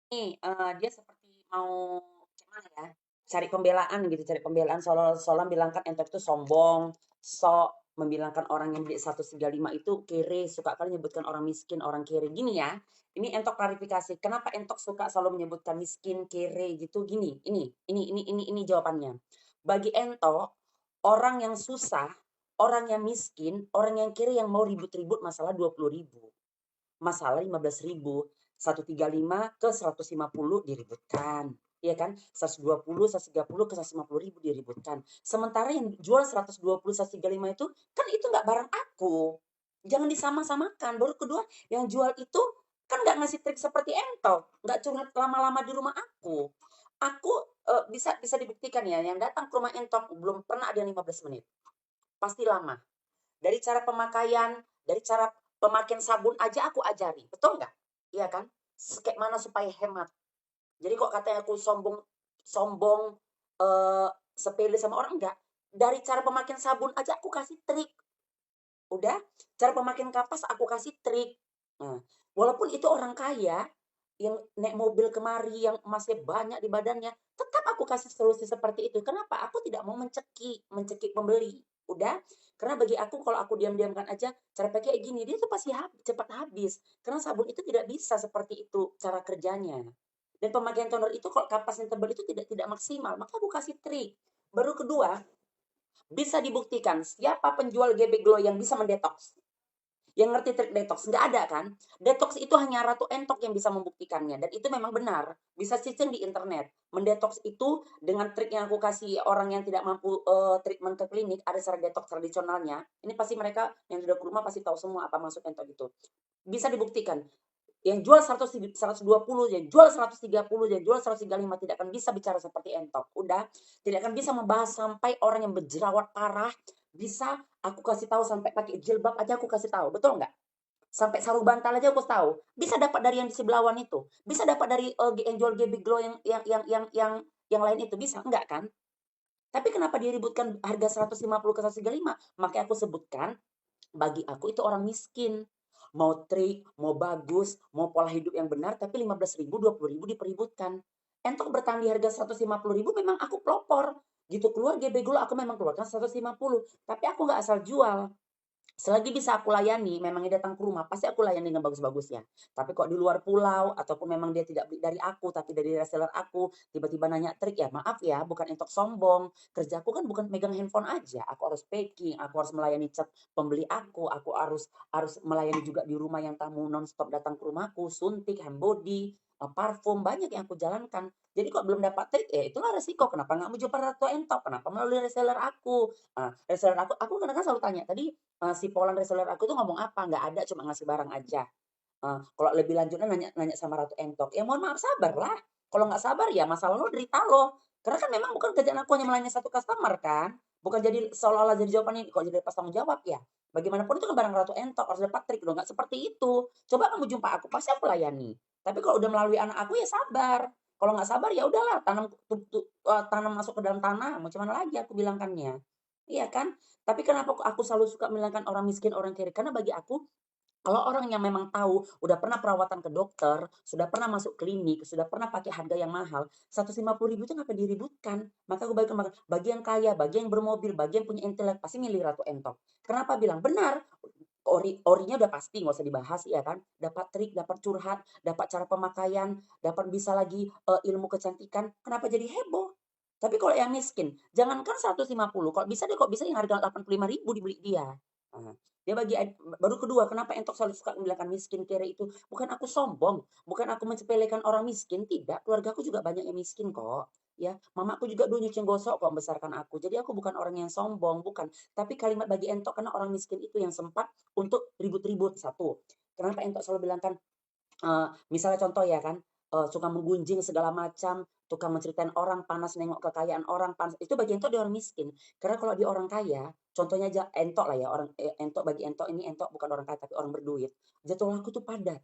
Nih, dia seperti mau gimana ya, cari pembelaan seolah-olah bilang kan entok itu sombong, sok, membilangkan orang yang beli 135 itu kere, suka kali menyebutkan orang miskin, orang kere. Gini ya, ini entok klarifikasi, kenapa entok suka selalu menyebutkan miskin, kere gitu, gini, ini jawabannya. Bagi entok, orang yang susah, orang yang miskin, orang yang kere yang mau ribut-ribut masalah 20.000, masalah 15.000, 135 ke 150 diributkan. Iya kan? 120, 130 ke 150.000 diributkan. Sementara yang jual 120, 135 itu kan itu nggak barang aku. Jangan disama-samakan. Baru kedua, yang jual itu kan nggak ngasih trik seperti entok, nggak curhat lama-lama di rumah aku. Aku bisa bisa dibuktikan ya, yang datang ke rumah entok belum pernah ada yang 15 menit. Pasti lama. Dari cara pemakaian, dari cara pemakaian sabun aja aku ajari. Betul nggak? Iya kan? Kayak mana supaya hemat. Jadi kok katanya aku sombong, sombong, sepele sama orang, enggak. Dari cara pemakaian sabun aja aku kasih trik. Udah, cara pemakaian kapas aku kasih trik. Nah, walaupun itu orang kaya, yang naik mobil kemari, yang emasnya banyak di badannya, tetap aku kasih solusi seperti itu. Kenapa? Aku tidak mau mencekik, mencekik pembeli. Udah, karena bagi aku kalau aku diam-diamkan aja, cara pakai kayak gini, dia tuh pasti cepat habis. Karena sabun itu tidak bisa seperti itu cara kerjanya. Dan pemakaian toner itu kalau kapasnya tebal itu tidak tidak maksimal, maka aku kasih trik. Baru kedua, bisa dibuktikan siapa penjual GB Glow yang bisa mendetoks. Yang ngerti trik detox, nggak ada kan? Detox itu hanya Ratu Entok yang bisa membuktikannya, dan itu memang benar. Bisa searching di internet. Mendetox itu dengan trik yang aku kasih orang yang tidak mampu treatment ke klinik, ada cara detox tradisionalnya. Ini pasti mereka yang sudah ke rumah pasti tahu semua apa maksud entok itu. Bisa dibuktikan. Yang jual 120, yang jual 130, yang jual 135 tidak akan bisa bicara seperti entok. Udah, tidak akan bisa membahas sampai orang yang berjerawat parah. Bisa aku kasih tahu sampai pakai jilbab aja aku kasih tahu. Betul nggak? Sampai sarung bantal aja aku tahu. Bisa dapat dari yang di sebelawan itu. Bisa dapat dari yang jual GB Glow yang lain itu. Bisa enggak kan? Tapi kenapa dia ributkan harga 150 ke 135? Makanya aku sebutkan, bagi aku itu orang miskin. Mau trik, mau bagus, mau pola hidup yang benar, tapi 15.000, 20.000 dipeributkan. Entok bertahan di harga 150.000, memang aku pelopor. Gitu keluar GB Glow, aku memang keluarkan 150. Tapi aku nggak asal jual. Selagi bisa aku layani, memang dia datang ke rumah, pasti aku layani dengan bagus-bagusnya. Tapi kok di luar pulau, ataupun memang dia tidak beli dari aku, tapi dari reseller aku, tiba-tiba nanya trik, ya maaf ya, bukan entok sombong. Kerjaku kan bukan megang handphone aja, aku harus packing, aku harus melayani chat pembeli aku harus harus melayani juga di rumah yang tamu nonstop datang ke rumahku, suntik, hand body, parfum, banyak yang aku jalankan. Jadi kok belum dapat trik, ya itulah resiko. Kenapa nggak mau jual Ratu Entok? Kenapa melalui reseller aku? Reseller aku kadang-kadang selalu tanya, tadi si Poland reseller aku tuh ngomong apa, nggak ada, cuma ngasih barang aja. Kalau lebih lanjutnya nanya nanya sama Ratu Entok, ya mohon maaf sabar lah. Kalau nggak sabar ya masalah lo derita lo. Karena kan memang bukan kerjaan aku hanya melayani satu customer kan. Bukan jadi seolah-olah jadi jawaban ini, kok jadi pas tanggung jawab ya. Bagaimanapun itu kan barang Ratu Entok, harus dapat trik dong, nggak seperti itu. Coba kamu jumpa aku, pasti aku layani. Tapi kalau udah melalui anak aku ya sabar. Kalau nggak sabar ya udahlah, tanam masuk ke dalam tanah, mau cuman lagi aku bilangkannya. Iya kan? Tapi kenapa aku selalu suka bilangkan orang miskin, orang kiri? Karena bagi aku, kalau orang yang memang tahu, udah pernah perawatan ke dokter, sudah pernah masuk klinik, sudah pernah pakai harga yang mahal, 150.000 itu ngapa diributkan? Maka aku bagi, bagi yang kaya, bagi yang bermobil, bagi yang punya intelek, pasti milih Ratu Entok. Kenapa bilang? Benar, orinya udah pasti nggak usah dibahas ya kan, dapat trik, dapat curhat, dapat cara pemakaian, dapat bisa lagi ilmu kecantikan, kenapa jadi heboh? Tapi kalau yang miskin, jangankan 150, kalau bisa deh, kok bisa yang harga 85.000 dibeli dia. Nah, dia bagi baru kedua, kenapa entok selalu suka membilangkan miskin kere itu? Bukan aku sombong, bukan aku mencepelekan orang miskin, tidak. Keluarga aku juga banyak yang miskin kok. Ya, mamaku juga dulu nyuci gosok kok membesarkan aku. Jadi aku bukan orang yang sombong, bukan. Tapi kalimat bagi entok karena orang miskin itu yang sempat untuk ribut-ribut. Satu, kenapa entok selalu bilangkan, misalnya contoh ya kan, suka menggunjing segala macam, tukang menceritain orang, panas nengok kekayaan orang, panas itu bagi entok dia orang miskin. Karena kalau dia orang kaya, contohnya aja entok lah ya, orang entok, bagi entok ini entok bukan orang kaya tapi orang berduit. Jadwal aku tuh padat.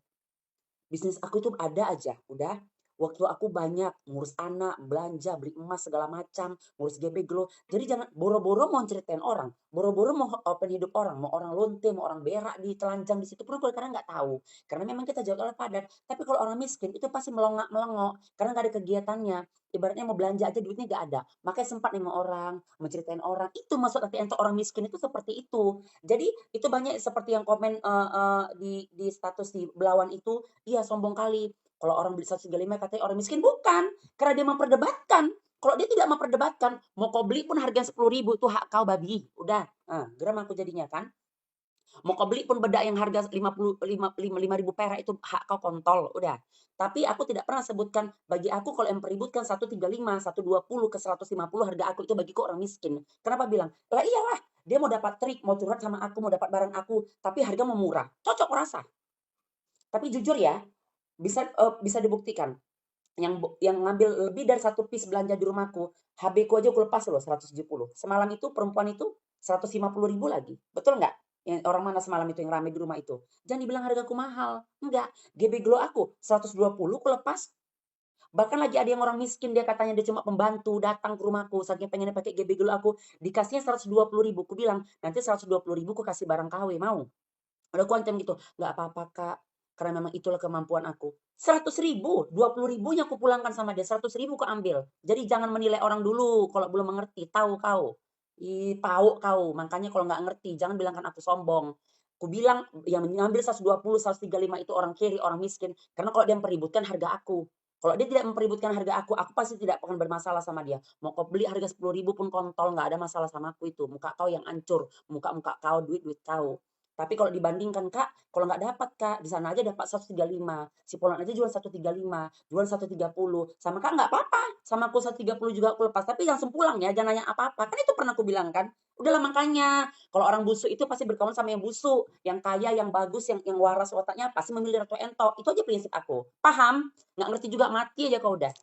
Bisnis aku tuh ada aja, udah. Waktu aku banyak ngurus anak, belanja, beli emas segala macam, ngurus GBGLO. Jadi jangan boro-boro mau ceritain orang, boro-boro mau open hidup orang, mau orang lonte, mau orang berak di telanjang di situ pun karena nggak tahu. Karena memang kita jauh oleh padat. Tapi kalau orang miskin itu pasti melongak-melongok karena nggak ada kegiatannya. Ibaratnya mau belanja aja duitnya nggak ada. Makanya sempat nengok orang, menceritain orang. Itu maksud nanti untuk orang miskin itu seperti itu. Jadi itu banyak seperti yang komen di status di Belawan itu, iya sombong kali. Kalau orang beli 135 katanya orang miskin, bukan. Karena dia memperdebatkan. Kalau dia tidak memperdebatkan, mau kau beli pun harga 10.000 itu hak kau babi. Udah, geram aku jadinya kan. Mau kau beli pun bedak yang harga 5.000 perak itu hak kau kontol, udah. Tapi aku tidak pernah sebutkan, bagi aku kalau yang peributkan 135, 120 ke 150 harga aku itu bagiku orang miskin. Kenapa bilang? Lah iyalah, dia mau dapat trik, mau curhat sama aku, mau dapat barang aku, tapi harga mau murah. Cocok rasa. Tapi jujur ya, bisa dibuktikan. Yang ngambil lebih dari satu piece belanja di rumahku, HB ku aja aku lepas loh 170. Semalam itu perempuan itu 150.000 lagi. Betul nggak? Yang orang mana semalam itu yang rame di rumah itu? Jangan dibilang hargaku mahal. Enggak. GB Glow aku 120 aku lepas. Bahkan lagi ada yang orang miskin dia katanya dia cuma pembantu datang ke rumahku saking pengennya pakai GB Glow aku dikasihnya 120.000. Aku bilang nanti 120.000 aku kasih barang KW mau. Udah aku ancam gitu, nggak apa-apa kak, karena memang itulah kemampuan aku. 100.000, 20.000-nya aku pulangkan sama dia, 100.000 aku ambil. Jadi jangan menilai orang dulu kalau belum mengerti, tahu kau. Ih, tahu kau, makanya kalau nggak ngerti, jangan bilangkan aku sombong. Aku bilang yang mengambil 120, 135 itu orang kiri, orang miskin. Karena kalau dia mempeributkan harga aku. Kalau dia tidak mempeributkan harga aku pasti tidak akan bermasalah sama dia. Mau kau beli harga 10.000 pun kontol, nggak ada masalah sama aku itu. Muka kau yang hancur, muka-muka kau, duit-duit kau. Tapi kalau dibandingkan Kak, kalau nggak dapat Kak, di sana aja dapat 135. Si Polan aja jual 135, jual 130. Sama Kak nggak apa-apa. Sama aku 130 juga aku lepas. Tapi langsung pulang ya, jangan nanya apa-apa. Kan itu pernah aku bilang kan. Udahlah makanya, kalau orang busuk itu pasti berkawan sama yang busuk, yang kaya, yang bagus, yang waras otaknya pasti memilih Ratu Ento. Itu aja prinsip aku. Paham? Nggak ngerti juga mati aja kau udah.